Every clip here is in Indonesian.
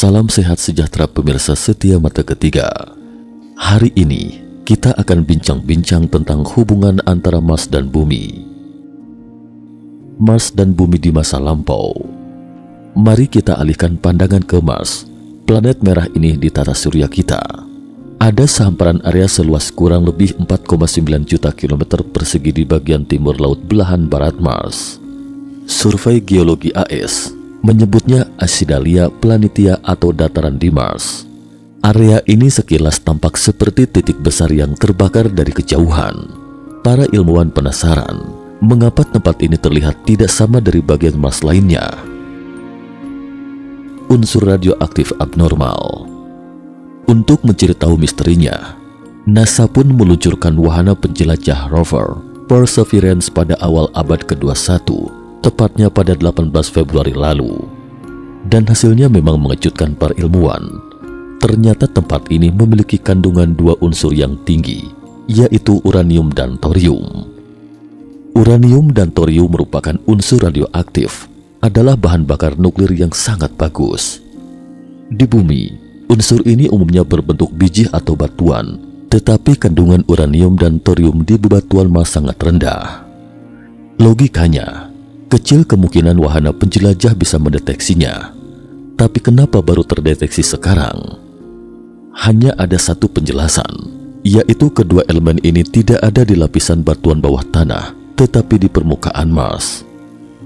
Salam sehat sejahtera pemirsa setia Mata Ketiga. Hari ini kita akan bincang-bincang tentang hubungan antara Mars dan Bumi. Mars dan Bumi di masa lampau. Mari kita alihkan pandangan ke Mars. Planet merah ini di tata surya kita. Ada sehamparan area seluas kurang lebih 4,9 juta kilometer persegi di bagian timur laut belahan barat Mars. Survei Geologi AS menyebutnya Acidalia Planitia atau dataran di Mars. Area ini sekilas tampak seperti titik besar yang terbakar dari kejauhan. Para ilmuwan penasaran, mengapa tempat ini terlihat tidak sama dari bagian Mars lainnya? Unsur radioaktif abnormal. Untuk mencari tahu misterinya, NASA pun meluncurkan wahana penjelajah rover Perseverance pada awal abad ke-21, tepatnya pada 18 Februari lalu. Dan hasilnya memang mengejutkan para ilmuwan. Ternyata tempat ini memiliki kandungan dua unsur yang tinggi, yaitu uranium dan thorium. Uranium dan thorium merupakan unsur radioaktif, adalah bahan bakar nuklir yang sangat bagus. Di bumi, unsur ini umumnya berbentuk biji atau batuan, tetapi kandungan uranium dan thorium di bebatuan Mars sangat rendah. Logikanya, kecil kemungkinan wahana penjelajah bisa mendeteksinya. Tapi kenapa baru terdeteksi sekarang? Hanya ada satu penjelasan, yaitu kedua elemen ini tidak ada di lapisan batuan bawah tanah, tetapi di permukaan Mars.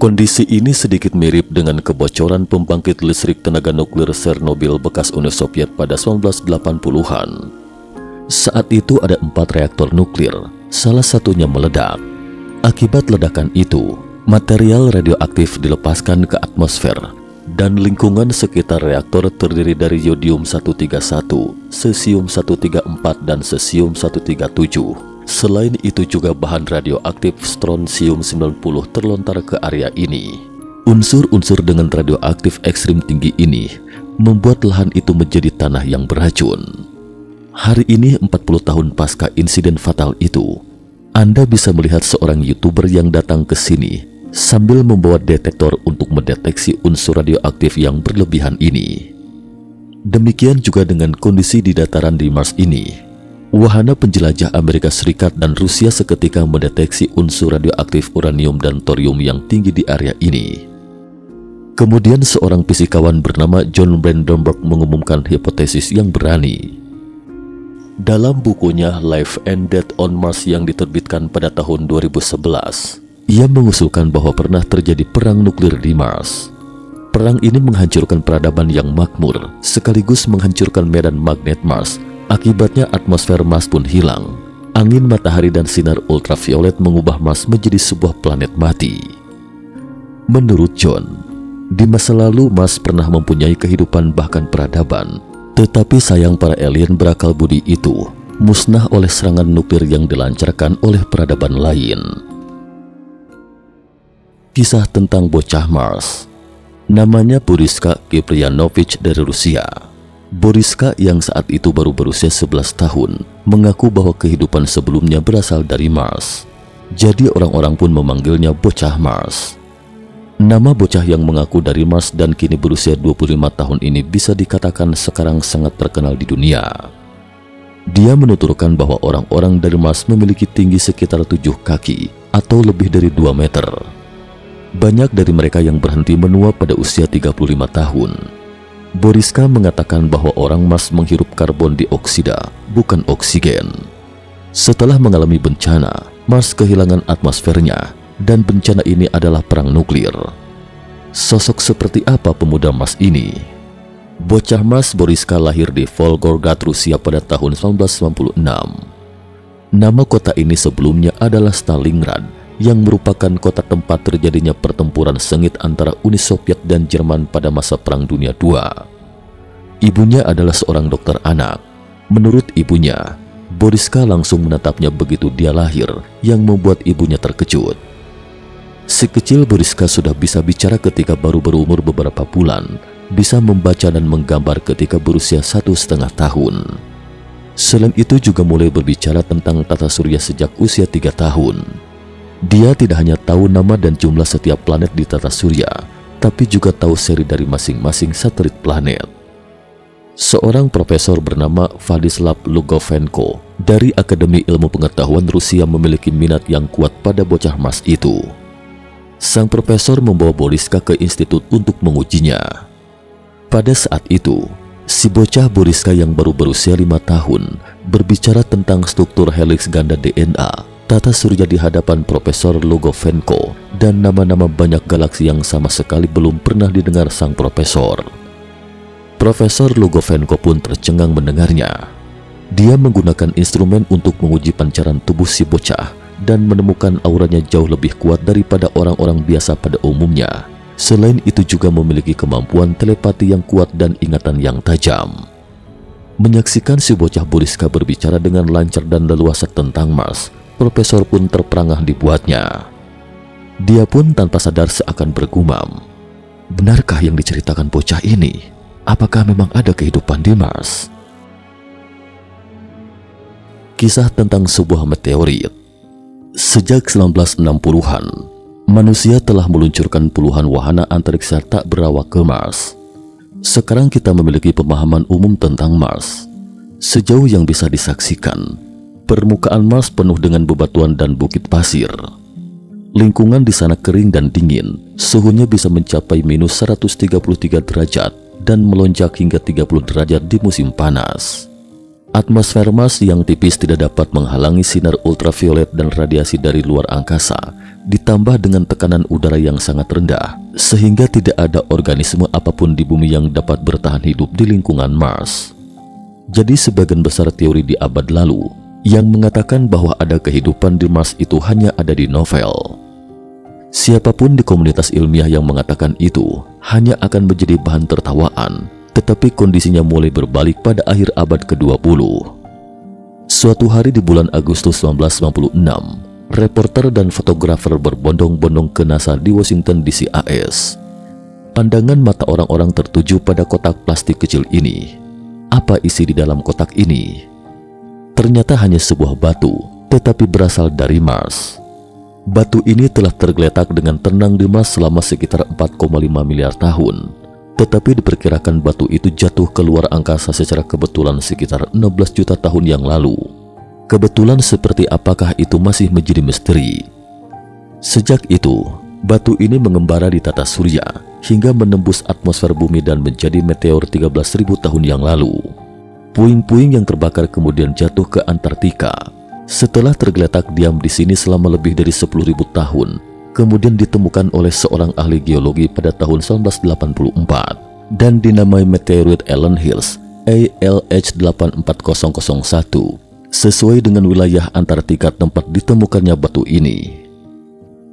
Kondisi ini sedikit mirip dengan kebocoran pembangkit listrik tenaga nuklir Chernobyl bekas Uni Soviet pada 1980-an. Saat itu ada 4 reaktor nuklir, salah satunya meledak. Akibat ledakan itu, material radioaktif dilepaskan ke atmosfer, dan lingkungan sekitar reaktor terdiri dari yodium-131, cesium-134, dan cesium-137. Selain itu juga bahan radioaktif strontium-90 terlontar ke area ini. Unsur-unsur dengan radioaktif ekstrim tinggi ini membuat lahan itu menjadi tanah yang beracun. Hari ini 40 tahun pasca insiden fatal itu, Anda bisa melihat seorang YouTuber yang datang ke sini sambil membawa detektor untuk mendeteksi unsur radioaktif yang berlebihan ini. Demikian juga dengan kondisi di dataran di Mars ini. Wahana penjelajah Amerika Serikat dan Rusia seketika mendeteksi unsur radioaktif uranium dan thorium yang tinggi di area ini. Kemudian seorang fisikawan bernama John Brandenburg mengumumkan hipotesis yang berani. Dalam bukunya Life and Death on Mars yang diterbitkan pada tahun 2011, ia mengusulkan bahwa pernah terjadi perang nuklir di Mars. Perang ini menghancurkan peradaban yang makmur, sekaligus menghancurkan medan magnet Mars. Akibatnya atmosfer Mars pun hilang. Angin matahari dan sinar ultraviolet mengubah Mars menjadi sebuah planet mati. Menurut John, di masa lalu Mars pernah mempunyai kehidupan bahkan peradaban. Tetapi sayang para alien berakal budi itu musnah oleh serangan nuklir yang dilancarkan oleh peradaban lain. Kisah tentang bocah Mars. Namanya Boriska Kiprianovich dari Rusia. Boriska yang saat itu baru berusia 11 tahun mengaku bahwa kehidupan sebelumnya berasal dari Mars. Jadi orang-orang pun memanggilnya bocah Mars. Nama bocah yang mengaku dari Mars dan kini berusia 25 tahun ini bisa dikatakan sekarang sangat terkenal di dunia. Dia menuturkan bahwa orang-orang dari Mars memiliki tinggi sekitar 7 kaki atau lebih dari 2 meter. Banyak dari mereka yang berhenti menua pada usia 35 tahun. Boriska mengatakan bahwa orang Mars menghirup karbon dioksida, bukan oksigen. Setelah mengalami bencana, Mars kehilangan atmosfernya, dan bencana ini adalah perang nuklir. Sosok seperti apa pemuda Mars ini? Bocah Mars Boriska lahir di Volgograd, Rusia pada tahun 1996. Nama kota ini sebelumnya adalah Stalingrad, yang merupakan kota tempat terjadinya pertempuran sengit antara Uni Soviet dan Jerman pada masa Perang Dunia II. Ibunya adalah seorang dokter anak. Menurut ibunya, Boriska langsung menatapnya begitu dia lahir, yang membuat ibunya terkejut. Si kecil Boriska sudah bisa bicara ketika baru berumur beberapa bulan, bisa membaca dan menggambar ketika berusia 1,5 tahun. Selain itu juga mulai berbicara tentang tata surya sejak usia 3 tahun. Dia tidak hanya tahu nama dan jumlah setiap planet di tata surya, tapi juga tahu seri dari masing-masing satelit planet. Seorang profesor bernama Vladislav Lugovenko dari Akademi Ilmu Pengetahuan Rusia memiliki minat yang kuat pada bocah Mars itu. Sang profesor membawa Boriska ke institut untuk mengujinya. Pada saat itu, si bocah Boriska yang baru berusia 5 tahun berbicara tentang struktur heliks ganda DNA tata surya di hadapan Profesor Lugovenko dan nama-nama banyak galaksi yang sama sekali belum pernah didengar sang profesor. Profesor Lugovenko pun tercengang mendengarnya. Dia menggunakan instrumen untuk menguji pancaran tubuh si bocah dan menemukan auranya jauh lebih kuat daripada orang-orang biasa pada umumnya. Selain itu juga memiliki kemampuan telepati yang kuat dan ingatan yang tajam. Menyaksikan si bocah Boriska berbicara dengan lancar dan leluasa tentang Mars, Profesor pun terperangah dibuatnya. Dia pun tanpa sadar seakan bergumam, benarkah yang diceritakan bocah ini? Apakah memang ada kehidupan di Mars? Kisah tentang sebuah meteorit. Sejak 1960-an, manusia telah meluncurkan puluhan wahana antariksa tak berawak ke Mars. Sekarang kita memiliki pemahaman umum tentang Mars. Sejauh yang bisa disaksikan, permukaan Mars penuh dengan bebatuan dan bukit pasir. Lingkungan di sana kering dan dingin, suhunya bisa mencapai minus 133 derajat dan melonjak hingga 30 derajat di musim panas. Atmosfer Mars yang tipis tidak dapat menghalangi sinar ultraviolet dan radiasi dari luar angkasa, ditambah dengan tekanan udara yang sangat rendah, sehingga tidak ada organisme apapun di bumi yang dapat bertahan hidup di lingkungan Mars. Jadi sebagian besar teori di abad lalu yang mengatakan bahwa ada kehidupan di Mars itu hanya ada di novel. Siapapun di komunitas ilmiah yang mengatakan itu hanya akan menjadi bahan tertawaan, tetapi kondisinya mulai berbalik pada akhir abad ke-20. Suatu hari di bulan Agustus 1996, reporter dan fotografer berbondong-bondong ke NASA di Washington DC AS. Pandangan mata orang-orang tertuju pada kotak plastik kecil ini. Apa isi di dalam kotak ini? Ternyata hanya sebuah batu, tetapi berasal dari Mars. Batu ini telah tergeletak dengan tenang di Mars selama sekitar 4,5 miliar tahun. Tetapi diperkirakan batu itu jatuh ke luar angkasa secara kebetulan sekitar 16 juta tahun yang lalu. Kebetulan seperti apakah itu masih menjadi misteri. Sejak itu, batu ini mengembara di tata surya hingga menembus atmosfer bumi dan menjadi meteor 13.000 tahun yang lalu. Puing-puing yang terbakar kemudian jatuh ke Antartika. Setelah tergeletak diam di sini selama lebih dari 10.000 tahun, kemudian ditemukan oleh seorang ahli geologi pada tahun 1984 dan dinamai meteorit Allen Hills ALH84001 sesuai dengan wilayah Antartika tempat ditemukannya batu ini.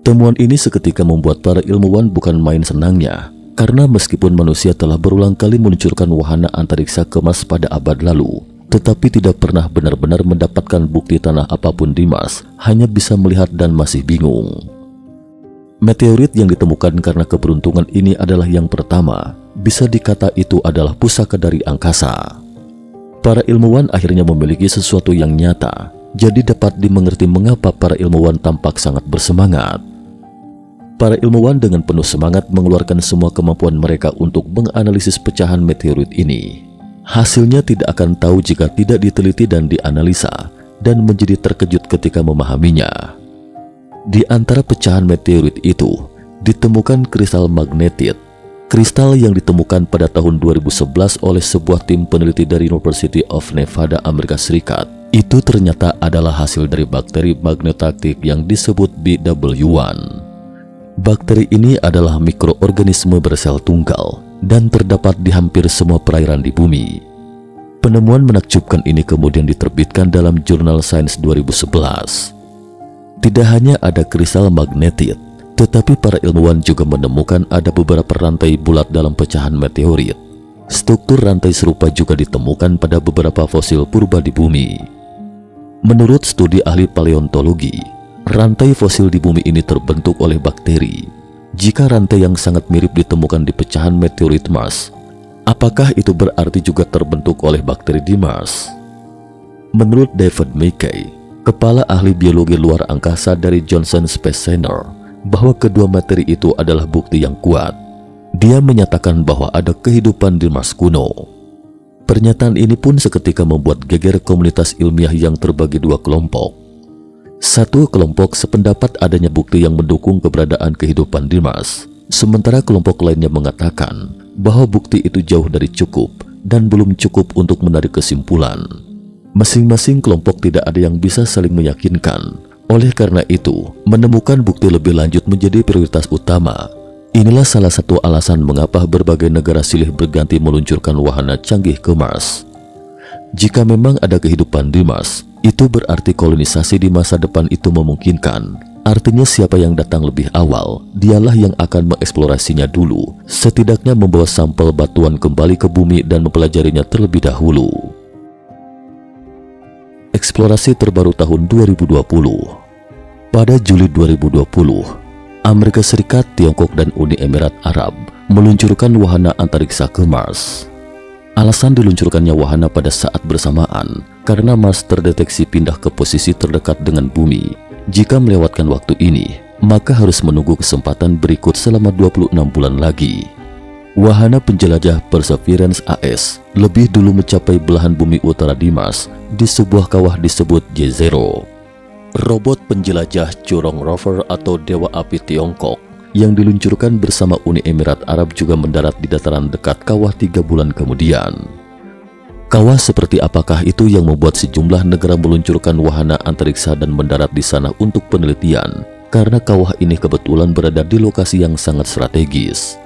Temuan ini seketika membuat para ilmuwan bukan main senangnya, karena meskipun manusia telah berulang kali meluncurkan wahana antariksa ke Mars pada abad lalu, tetapi tidak pernah benar-benar mendapatkan bukti tanah apapun di Mars, hanya bisa melihat dan masih bingung. Meteorit yang ditemukan karena keberuntungan ini adalah yang pertama, bisa dikata itu adalah pusaka dari angkasa. Para ilmuwan akhirnya memiliki sesuatu yang nyata, jadi dapat dimengerti mengapa para ilmuwan tampak sangat bersemangat. Para ilmuwan dengan penuh semangat mengeluarkan semua kemampuan mereka untuk menganalisis pecahan meteorit ini. Hasilnya tidak akan tahu jika tidak diteliti dan dianalisa, dan menjadi terkejut ketika memahaminya. Di antara pecahan meteorit itu, ditemukan kristal magnetit. Kristal yang ditemukan pada tahun 2011 oleh sebuah tim peneliti dari University of Nevada, Amerika Serikat, itu ternyata adalah hasil dari bakteri magnetaktik yang disebut BW1. Bakteri ini adalah mikroorganisme bersel tunggal dan terdapat di hampir semua perairan di bumi. Penemuan menakjubkan ini kemudian diterbitkan dalam jurnal Science 2011. Tidak hanya ada kristal magnetit, tetapi para ilmuwan juga menemukan ada beberapa rantai bulat dalam pecahan meteorit. Struktur rantai serupa juga ditemukan pada beberapa fosil purba di bumi. Menurut studi ahli paleontologi, rantai fosil di bumi ini terbentuk oleh bakteri. Jika rantai yang sangat mirip ditemukan di pecahan meteorit Mars, apakah itu berarti juga terbentuk oleh bakteri di Mars? Menurut David Mackay, kepala ahli biologi luar angkasa dari Johnson Space Center, bahwa kedua materi itu adalah bukti yang kuat. Dia menyatakan bahwa ada kehidupan di Mars kuno. Pernyataan ini pun seketika membuat geger komunitas ilmiah yang terbagi dua kelompok. Satu kelompok sependapat adanya bukti yang mendukung keberadaan kehidupan di Mars, sementara kelompok lainnya mengatakan bahwa bukti itu jauh dari cukup dan belum cukup untuk menarik kesimpulan. Masing-masing kelompok tidak ada yang bisa saling meyakinkan. Oleh karena itu, menemukan bukti lebih lanjut menjadi prioritas utama. Inilah salah satu alasan mengapa berbagai negara silih berganti meluncurkan wahana canggih ke Mars. Jika memang ada kehidupan di Mars, itu berarti kolonisasi di masa depan itu memungkinkan. Artinya siapa yang datang lebih awal, dialah yang akan mengeksplorasinya dulu, setidaknya membawa sampel batuan kembali ke bumi dan mempelajarinya terlebih dahulu. Eksplorasi terbaru tahun 2020. Pada Juli 2020, Amerika Serikat, Tiongkok, dan Uni Emirat Arab meluncurkan wahana antariksa ke Mars. Alasan diluncurkannya wahana pada saat bersamaan karena Mars terdeteksi pindah ke posisi terdekat dengan bumi. Jika melewatkan waktu ini, maka harus menunggu kesempatan berikut selama 26 bulan lagi. Wahana penjelajah Perseverance AS lebih dulu mencapai belahan bumi utara di Mars di sebuah kawah disebut J0. Robot penjelajah Zhurong Rover atau Dewa Api Tiongkok yang diluncurkan bersama Uni Emirat Arab juga mendarat di dataran dekat kawah 3 bulan kemudian. Kawah seperti apakah itu yang membuat sejumlah negara meluncurkan wahana antariksa dan mendarat di sana untuk penelitian? Karena kawah ini kebetulan berada di lokasi yang sangat strategis.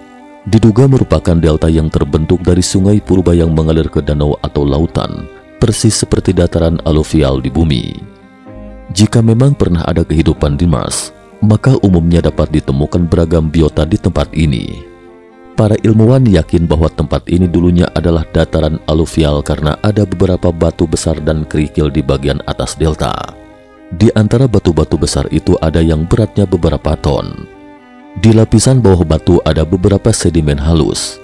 Diduga merupakan delta yang terbentuk dari sungai purba yang mengalir ke danau atau lautan, persis seperti dataran aluvial di bumi. Jika memang pernah ada kehidupan di Mars, maka umumnya dapat ditemukan beragam biota di tempat ini. Para ilmuwan yakin bahwa tempat ini dulunya adalah dataran aluvial karena ada beberapa batu besar dan kerikil di bagian atas delta. Di antara batu-batu besar itu ada yang beratnya beberapa ton. Di lapisan bawah batu ada beberapa sedimen halus.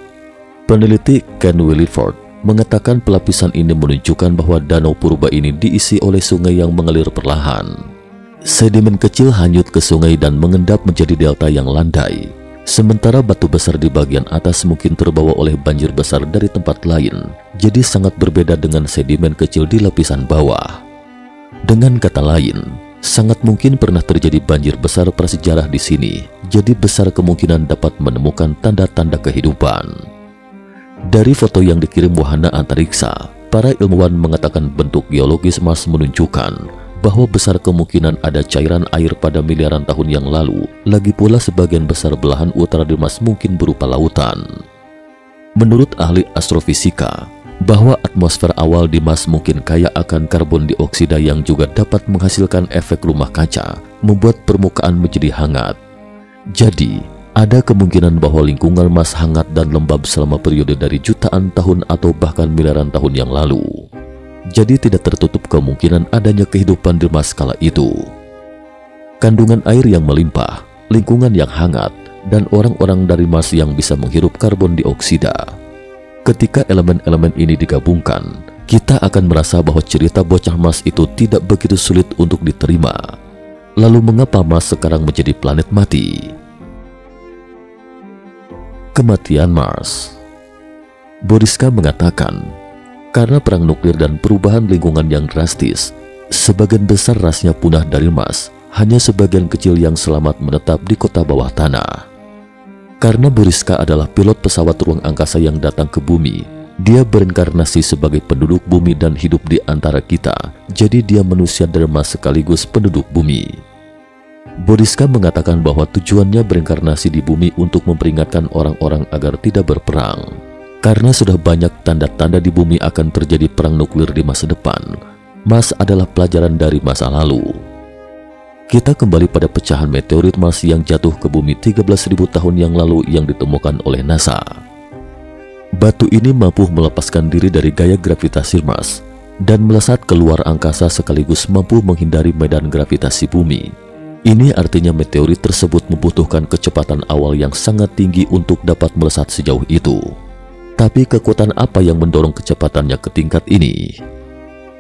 Peneliti Ken Williford mengatakan pelapisan ini menunjukkan bahwa danau purba ini diisi oleh sungai yang mengalir perlahan. Sedimen kecil hanyut ke sungai dan mengendap menjadi delta yang landai. Sementara batu besar di bagian atas mungkin terbawa oleh banjir besar dari tempat lain, jadi sangat berbeda dengan sedimen kecil di lapisan bawah. Dengan kata lain, sangat mungkin pernah terjadi banjir besar prasejarah di sini, jadi besar kemungkinan dapat menemukan tanda-tanda kehidupan. Dari foto yang dikirim wahana antariksa, para ilmuwan mengatakan bentuk geologis Mars menunjukkan bahwa besar kemungkinan ada cairan air pada miliaran tahun yang lalu. Lagi pula sebagian besar belahan utara di Mars mungkin berupa lautan. Menurut ahli astrofisika, bahwa atmosfer awal di Mars mungkin kaya akan karbon dioksida yang juga dapat menghasilkan efek rumah kaca, membuat permukaan menjadi hangat. Jadi, ada kemungkinan bahwa lingkungan Mars hangat dan lembab selama periode dari jutaan tahun atau bahkan miliaran tahun yang lalu. Jadi tidak tertutup kemungkinan adanya kehidupan di Mars kala itu. Kandungan air yang melimpah, lingkungan yang hangat, dan orang-orang dari Mars yang bisa menghirup karbon dioksida. Ketika elemen-elemen ini digabungkan, kita akan merasa bahwa cerita bocah Mars itu tidak begitu sulit untuk diterima. Lalu mengapa Mars sekarang menjadi planet mati? Kematian Mars. Boriska mengatakan, karena perang nuklir dan perubahan lingkungan yang drastis, sebagian besar rasnya punah dari Mars, hanya sebagian kecil yang selamat menetap di kota bawah tanah. Karena Boriska adalah pilot pesawat ruang angkasa yang datang ke bumi, dia berinkarnasi sebagai penduduk bumi dan hidup di antara kita, jadi dia manusia dari Mars sekaligus penduduk bumi. Boriska mengatakan bahwa tujuannya berinkarnasi di bumi untuk memperingatkan orang-orang agar tidak berperang. Karena sudah banyak tanda-tanda di bumi akan terjadi perang nuklir di masa depan, Mars adalah pelajaran dari masa lalu. Kita kembali pada pecahan meteorit Mars yang jatuh ke bumi 13.000 tahun yang lalu yang ditemukan oleh NASA. Batu ini mampu melepaskan diri dari gaya gravitasi Mars dan melesat keluar angkasa sekaligus mampu menghindari medan gravitasi bumi. Ini artinya meteorit tersebut membutuhkan kecepatan awal yang sangat tinggi untuk dapat melesat sejauh itu. Tapi kekuatan apa yang mendorong kecepatannya ke tingkat ini?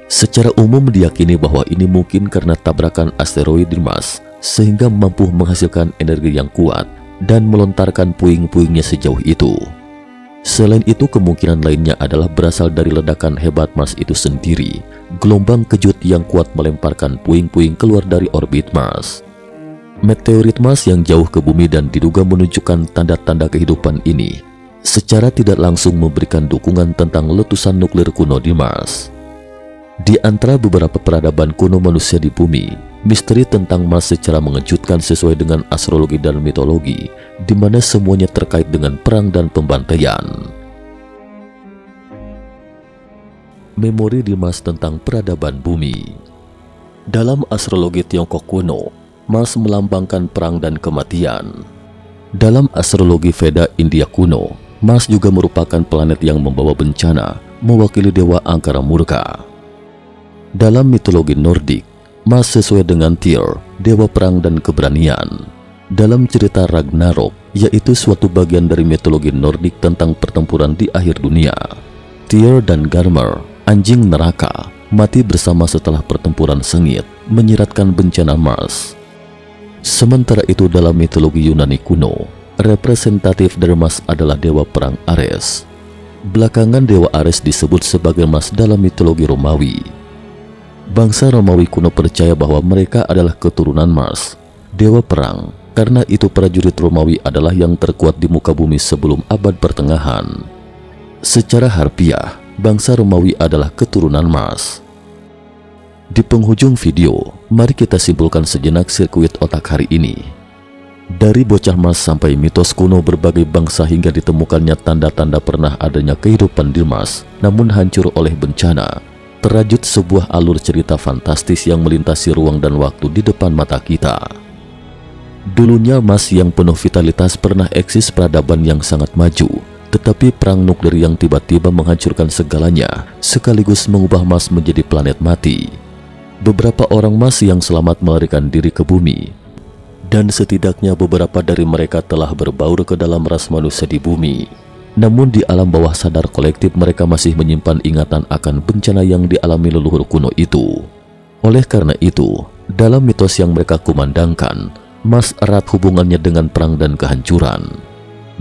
Secara umum diyakini bahwa ini mungkin karena tabrakan asteroid di Mars, sehingga mampu menghasilkan energi yang kuat dan melontarkan puing-puingnya sejauh itu. Selain itu, kemungkinan lainnya adalah berasal dari ledakan hebat Mars itu sendiri, gelombang kejut yang kuat melemparkan puing-puing keluar dari orbit Mars. Meteorit Mars yang jauh ke bumi dan diduga menunjukkan tanda-tanda kehidupan ini secara tidak langsung memberikan dukungan tentang letusan nuklir kuno di Mars. Di antara beberapa peradaban kuno manusia di bumi, misteri tentang Mars secara mengejutkan sesuai dengan astrologi dan mitologi, di mana semuanya terkait dengan perang dan pembantaian. Memori di Mars tentang peradaban bumi. Dalam astrologi Tiongkok kuno, Mars melambangkan perang dan kematian. Dalam astrologi Veda India kuno, Mars juga merupakan planet yang membawa bencana, mewakili dewa angkara murka. Dalam mitologi Nordik, Mars sesuai dengan Tyr, dewa perang dan keberanian. Dalam cerita Ragnarok, yaitu suatu bagian dari mitologi Nordik tentang pertempuran di akhir dunia, Tyr dan Garmr, anjing neraka, mati bersama setelah pertempuran sengit, menyiratkan bencana Mars. Sementara itu dalam mitologi Yunani kuno, representatif dari Mars adalah dewa perang Ares. Belakangan dewa Ares disebut sebagai Mars dalam mitologi Romawi. Bangsa Romawi kuno percaya bahwa mereka adalah keturunan Mars, dewa perang. Karena itu prajurit Romawi adalah yang terkuat di muka bumi sebelum abad pertengahan. Secara harfiah, bangsa Romawi adalah keturunan Mars. Di penghujung video, mari kita simpulkan sejenak sirkuit otak hari ini. Dari bocah Mars sampai mitos kuno berbagai bangsa hingga ditemukannya tanda-tanda pernah adanya kehidupan di Mars, namun hancur oleh bencana, terajut sebuah alur cerita fantastis yang melintasi ruang dan waktu di depan mata kita. Dulunya Mars yang penuh vitalitas pernah eksis peradaban yang sangat maju, tetapi perang nuklir yang tiba-tiba menghancurkan segalanya sekaligus mengubah Mars menjadi planet mati. Beberapa orang Mars yang selamat melarikan diri ke bumi, dan setidaknya beberapa dari mereka telah berbaur ke dalam ras manusia di bumi. Namun di alam bawah sadar kolektif mereka masih menyimpan ingatan akan bencana yang dialami leluhur kuno itu. Oleh karena itu, dalam mitos yang mereka kumandangkan, Mars erat hubungannya dengan perang dan kehancuran.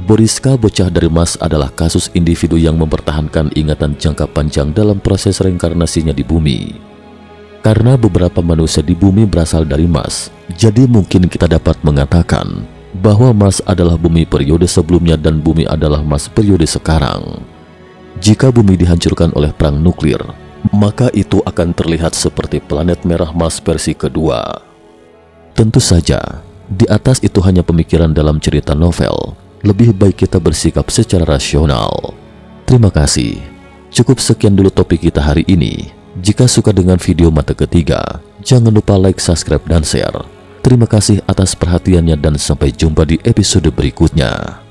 Boriska, bocah dari Mars, adalah kasus individu yang mempertahankan ingatan jangka panjang dalam proses reinkarnasinya di bumi. Karena beberapa manusia di bumi berasal dari Mars, jadi mungkin kita dapat mengatakan bahwa Mars adalah bumi periode sebelumnya dan bumi adalah Mars periode sekarang. Jika bumi dihancurkan oleh perang nuklir, maka itu akan terlihat seperti planet merah Mars versi kedua. Tentu saja, di atas itu hanya pemikiran dalam cerita novel. Lebih baik kita bersikap secara rasional. Terima kasih. Cukup sekian dulu topik kita hari ini. Jika suka dengan video mata ketiga, jangan lupa like, subscribe, dan share. Terima kasih atas perhatiannya dan sampai jumpa di episode berikutnya.